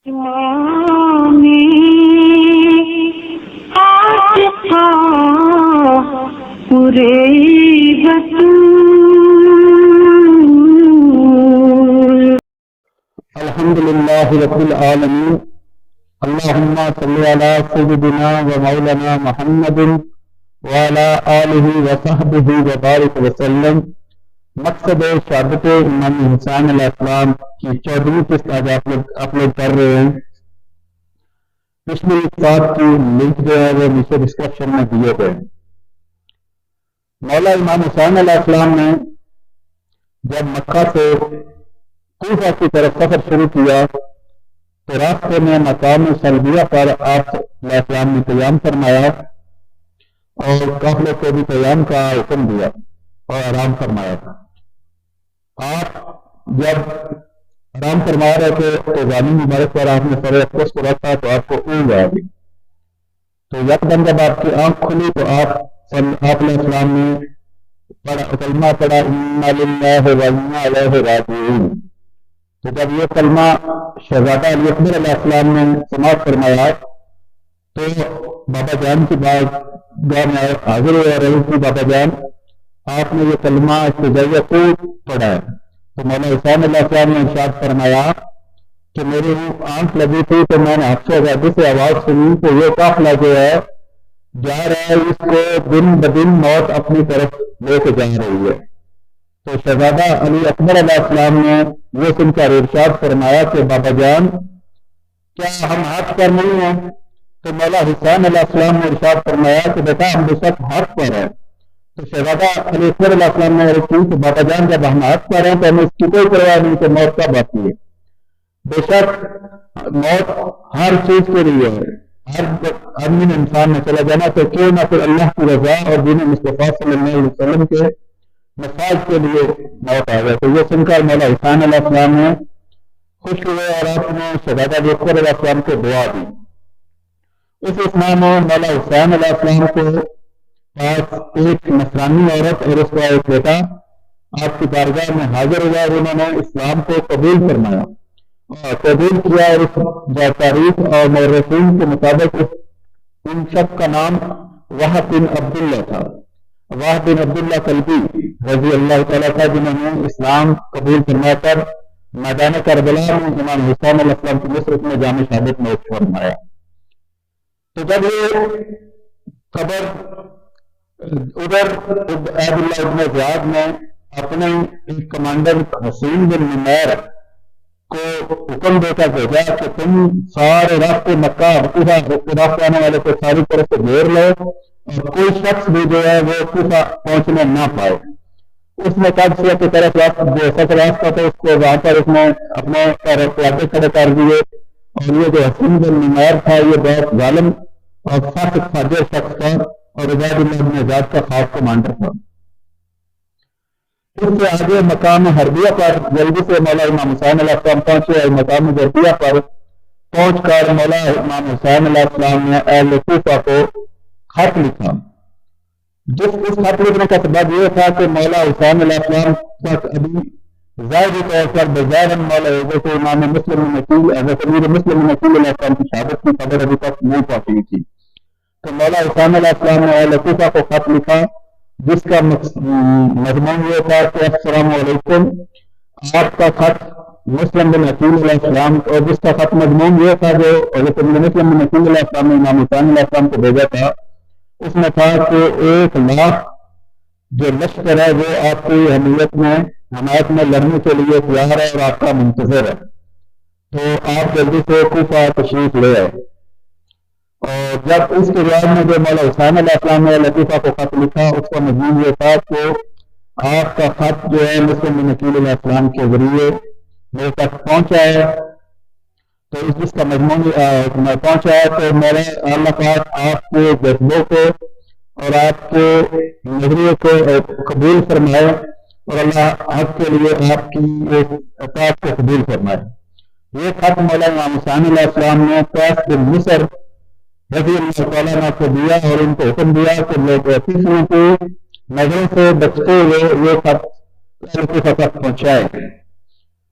الحمدللہ رب العالمین اللہم صلی علی سیدنا و مولانا محمد وعلی آلہ وصحبہ وبارک وسلم۔ مقصد شہادت امام حسین علیہ السلام کی 14ویں قسط آج اپلوڈ کر رہے ہیں۔ پچھلی بات کی لنک جو ہے وہ نیچے ڈسکرپشن میں دیے گئے ہیں۔ مولا امام حسین علیہ السلام نے جب مکہ سے کوفہ کی طرف سفر شروع کیا تو راستے میں مقام سلبیہ پر آپ علیہ السلام نے قیام فرمایا اور قافلے کو بھی قیام کا حکم دیا اور آرام فرمایا تھا۔ آپ جب آرام فرما رہے تھے تو غانی مبارک پر آپ نے سر اقدس کو رکھا تو آپ کو اونگ آ گئی، تو یکدم جب آپ کی آنکھ کھلی تو آپ علیہ السلام نے کلمہ پڑھا انا للہ و انا الیہ راجعون۔ تو جب یہ کلمہ شہزادہ علی اکبر علیہ السلام نے سماعت فرمایا تو بابا جان کی بات گاہ میں حاضر ہو رہی تھی۔ بابا جان آپ نے یہ کلمہ استجابہ خوب پڑھا ہے، تو مولانا حسین علیہ السلام نے ارشاد فرمایا کہ میری آنکھ لگی تھی تو میں نے حفص آزادی سے آواز سنی کہ یہ قافلہ جو ہے جا رہا ہے، اس کو دن بدن موت اپنی طرف لے کے جا رہی ہے۔ تو شہزادہ علی اکبر علیہ السلام نے یہ سن کر ارشاد فرمایا کہ بابا جان کیا ہم ہاتھ پر نہیں ہیں؟ تو مولا حسین علیہ السلام نے ارشاد فرمایا کہ بیٹا ہم بے شک ہاتھ پر ہیں۔ تو شہزادہ علی اکبر علیہ السلام نے عرض کی کہ بابا جان جب ہم ہاتھ پر ہیں تو ہمیں اس کی کوئی پرواہ نہیں کہ موت کب آتی ہے۔ بے شک موت ہر چیز کے لیے ہے، ہر آدمی نے انسان نے چلا جانا، تو کیوں نہ پھر اللہ کی رضا اور دین مصطفیٰ صلی اللہ علیہ وسلم کے مساج کے لیے موت آ گیا۔ تو یہ سن کر مولا حسین علیہ السلام نے خوش ہوئے اور آپ نے شہزادہ علی اکبر علیہ السلام کو دعا دی۔ اس اسلام میں مولا حسین علیہ السلام کے پاس ایک نصرانی عورت اور اس کا ایک بیٹا آپ کی بارگاہ میں حاضر ہوا اور انہوں نے اسلام کو قبول فرمایا اور قبول کیا، اور اس تاریخ اور مورخین کے مطابق ان سب کا نام وہب بن عبداللہ تھا، وہب بن عبداللہ کلبی رضی اللہ تعالیٰ کا، جنہوں نے اسلام قبول فرما کر میدان کربلا میں امام حسین علیہ السلام کی نصرت میں جامع شہادت میں فرمایا۔ تو جب یہ خبر ادھر عبد اللہ ابن زیاد نے اپنے کمانڈر حسین بن نمیر کو حکم دے کر بھیجا کہ تم سارے راستے مکہ راستے آنے والے کو ساری طرف سے گھیر لو اور کوئی شخص بھی جو ہے وہ کوفہ پہنچنے نہ پائے۔ اس نے قادسیہ کی طرف جو سفر راستہ تھا اس کو وہاں پر اس نے اپنے پیادے کھڑے کر دیے، اور یہ جو حسین بن نمیر تھا یہ بہت ظالم اور فاسق فاجر شخص تھا اور عبید اللہ بن زیاد کا خاص کمانڈر تھا۔ اس سے آگے مقام حربیہ پر جلدی سے مولا امام حسین علیہ السلام پہنچے اور مقام حربیہ پر پہنچ کر مولا امام حسین علیہ السلام نے اہل کوفہ کو خط لکھا۔ اس خط لکھنے کا سبب یہ تھا کہ مولا حسین علیہ السلام تک ابھی ظاہری طور پر بظاہر مولا حضرت امام مسلم نقیل حضرت امیر مسلم نقیل علیہ السلام کی شہادت کی خبر ابھی تک نہیں پہنچی تھی۔ تو مولا حسین علیہ السلام نے اہل کوفہ کو خط لکھا جس کا مضمون یہ تھا کہ السلام علیکم، آپ کا خط مسلم بن عقیل علیہ السلام، اور جس کا خط مضمون یہ تھا جو حضرت مسلم بن عقیل علیہ السلام نے امام حسین علیہ السلام کو بھیجا تھا، اس میں تھا کہ 1,00,000 جو لشکر ہے وہ آپ کی حمایت میں لڑنے کے لیے تیار ہے اور آپ کا منتظر ہے، تو آپ جلدی سے کوفہ تشریف لے آئے۔ اور جب اس کے بعد میں جو مولا حسین علیہ السلام نے لطیفہ کو خط لکھا اس کا مضمون یہ تھا کہ آپ کا خط جو ہے مسلم بن عقیل علیہ السلام کے ذریعے میرے تک پہنچا ہے، تو جس کا مضمون پہنچا ہے تو میرے اللہ پاک آپ کے جذبوں کو اور آپ کے نظریے کو قبول فرمائے اور اللہ آپ کے لیے آپ کی اطاعت کو قبول فرمائے۔ یہ خط مولا امام حسین علیہ السلام نے قیس بن مصر رضی اللہ تعالیٰ عنہ کو دیا اور ان کو حکم دیا کہ لوگ کسی کی نظروں سے بچتے ہوئے یہ خط تک پہنچائے۔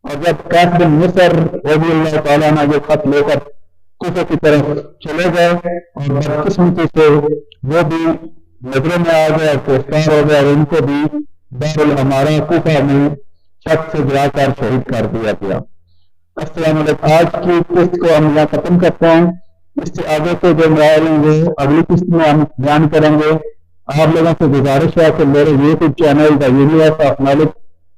اور جب قیس بن مصر رضی اللہ تعالیٰ عنہ جو خط لے کر کوفہ کی طرف چلے گئے اور بدقسمتی سے وہ بھی نظروں میں آ گئے اور گرفتار ہو گئے اور ان کو بھی دار الامارہ کوفہ میں چھت سے گرا کر شہید کر دیا گیا۔ السلام علیکم۔ آج کی قسط کو ہم یہاں ختم کرتے ہیں، اس سے آگے کے جو مسائل ہیں وہ اگلی قسط میں ہم بیان کریں گے۔ آپ لوگوں سے گزارش ہے کہ میرے YouTube channel the universe of knowledge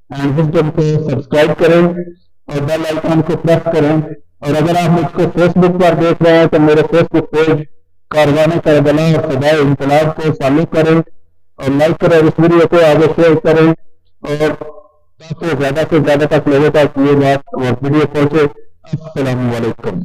and wisdom کو سبسکرائب کریں اور بیل آئیکن کو پریس کریں، اور اگر آپ مجھ کو فیس بک پر دیکھ رہے ہیں تو میرے فیس بک پیج کاروان کربلا اور فدائے انقلاب کو فالو کریں اور لائک کریں، اس ویڈیو کو آگے شیئر کریں اور تاکہ زیادہ سے زیادہ تک لوگوں تک یہ بات اور ویڈیو پہنچے۔ السلام علیکم۔